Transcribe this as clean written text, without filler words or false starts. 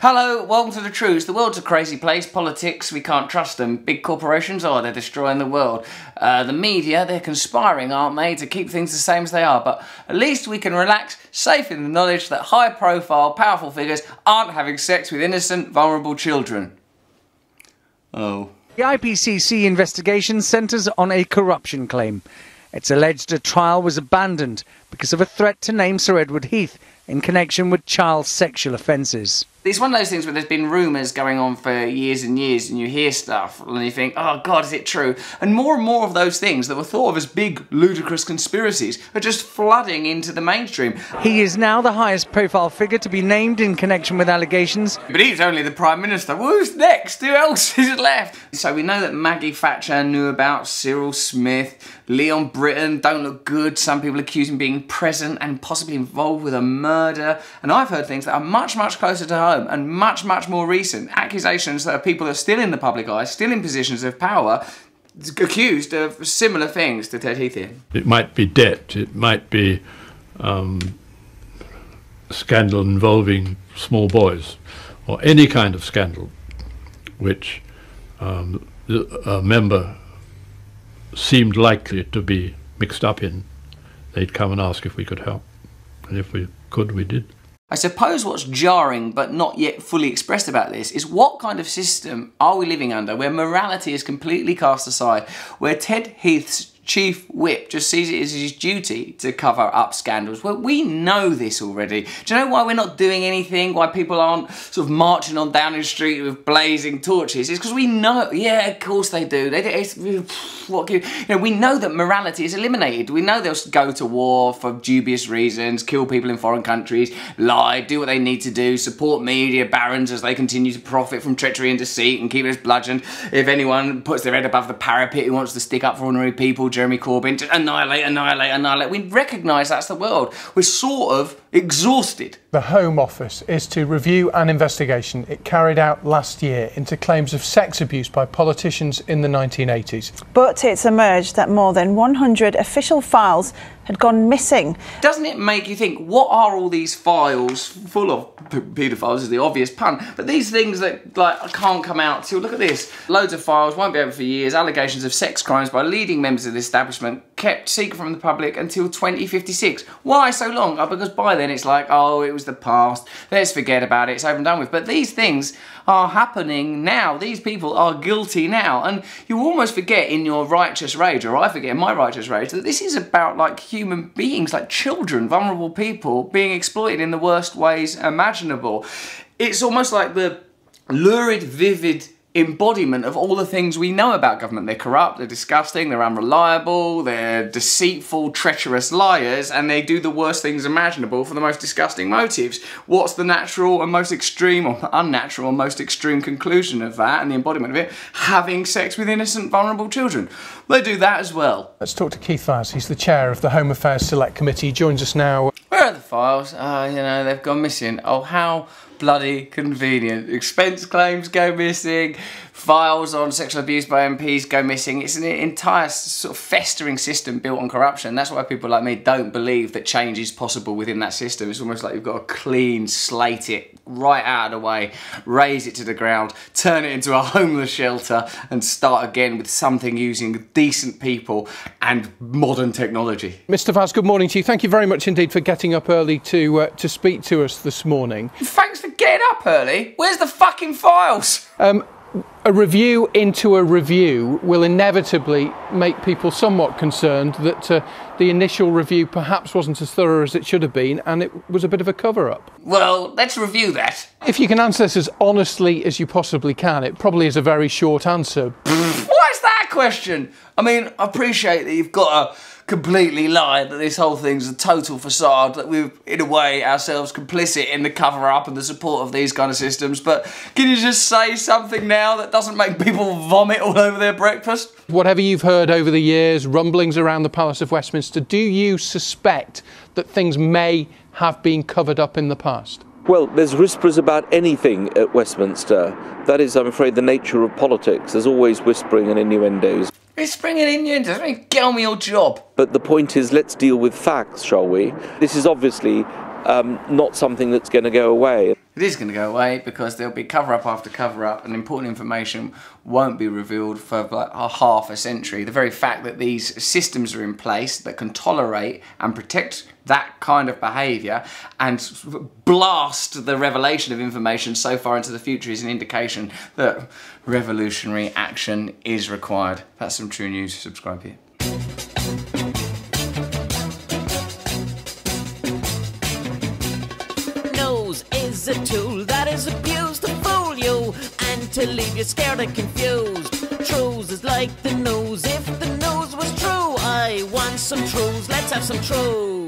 Hello, welcome to the Trews. The world's a crazy place. Politics, we can't trust them. Big corporations, oh, they're destroying the world. The media, they're conspiring, aren't they, to keep things the same as they are. But at least we can relax, safe in the knowledge that high-profile, powerful figures aren't having sex with innocent, vulnerable children. Oh. The IPCC investigation centres on a corruption claim. It's alleged a trial was abandoned because of a threat to name Sir Edward Heath in connection with child sexual offences. It's one of those things where there's been rumours going on for years and years, and you hear stuff and you think, oh God, is it true? And more of those things that were thought of as big, ludicrous conspiracies are just flooding into the mainstream. He is now the highest profile figure to be named in connection with allegations. But he's only the Prime Minister. Well, who's next? Who else is left? So we know that Maggie Thatcher knew about Cyril Smith, Leon Britton, don't look good. Some people accuse him of being present and possibly involved with a murder. And I've heard things that are much closer to home and much more recent. Accusations that are people that are still in the public eye, still in positions of power, accused of similar things to Ted Heath here. It might be debt, it might be scandal involving small boys, or any kind of scandal which a member seemed likely to be mixed up in. They'd come and ask if we could help, and if we could, we did. I suppose what's jarring but not yet fully expressed about this is what kind of system are we living under where morality is completely cast aside, where Ted Heath's chief whip just sees it as his duty to cover up scandals. Well, we know this already. Do you know why we're not doing anything? Why people aren't sort of marching on Downing Street with blazing torches? It's because we know, yeah, of course they do. We know that morality is eliminated. We know they'll go to war for dubious reasons, kill people in foreign countries, lie, do what they need to do, support media barons as they continue to profit from treachery and deceit and keep us bludgeoned. If anyone puts their head above the parapet who wants to stick up for ordinary people, Jeremy Corbyn, just annihilate. We recognise that's the world. We're sort of exhausted. The Home Office is to review an investigation it carried out last year into claims of sex abuse by politicians in the 1980s. But it's emerged that more than 100 official files had gone missing. Doesn't it make you think, what are all these files full of? Paedophiles is the obvious pun, but these things that can't come out till, look at this, loads of files, won't be open for years, allegations of sex crimes by leading members of the establishment, kept secret from the public until 2056. Why so long? Oh, because by then it's like, oh, it was the past, let's forget about it, it's over and done with. But these things are happening now. These people are guilty now, and you almost forget in your righteous rage, or I forget in my righteous rage, that this is about like human beings, like children, vulnerable people being exploited in the worst ways imaginable. It's almost like the lurid, vivid embodiment of all the things we know about government. They're corrupt, they're disgusting, they're unreliable, they're deceitful, treacherous liars, and they do the worst things imaginable for the most disgusting motives. What's the natural and most extreme, or unnatural and most extreme conclusion of that, and the embodiment of it? Having sex with innocent, vulnerable children. They do that as well. Let's talk to Keith Vaz. He's the chair of the Home Affairs Select Committee. He joins us now. Where are the files? You know, they've gone missing. Oh, how bloody convenient. Expense claims go missing, files on sexual abuse by MPs go missing. It's an entire sort of festering system built on corruption. That's why people like me don't believe that change is possible within that system. It's almost like you've got to clean slate it right out of the way, raise it to the ground, turn it into a homeless shelter, and start again with something using decent people and modern technology. Mr Vaz, good morning to you. Thank you very much indeed for getting up early to speak to us this morning. Thanks for getting up early. Where's the fucking files? A review into a review will inevitably make people somewhat concerned that the initial review perhaps wasn't as thorough as it should have been, and it was a bit of a cover-up. Well, let's review that. If you can answer this as honestly as you possibly can, it probably is a very short answer. What's that question? I mean, I appreciate that you've got to completely lie, that this whole thing's a total facade, that we're, in a way, ourselves complicit in the cover-up and the support of these kind of systems, but can you just say something now that doesn't make people vomit all over their breakfast? Whatever you've heard over the years, rumblings around the Palace of Westminster, do you suspect that things may have been covered up in the past? Well, there's whispers about anything at Westminster. That is, I'm afraid, the nature of politics. There's always whispering and innuendos. Whispering and innuendos? I mean, get on with your job. But the point is, let's deal with facts, shall we? This is obviously not something that's going to go away. It is going to go away because there'll be cover-up after cover-up and important information won't be revealed for like half a century. The very fact that these systems are in place that can tolerate and protect that kind of behaviour and blast the revelation of information so far into the future is an indication that revolutionary action is required. That's some true news. Subscribe here. Is a tool that is abused to fool you and to leave you scared and confused. Trews is like the news. If the news was true, I want some Trews. Let's have some Trews.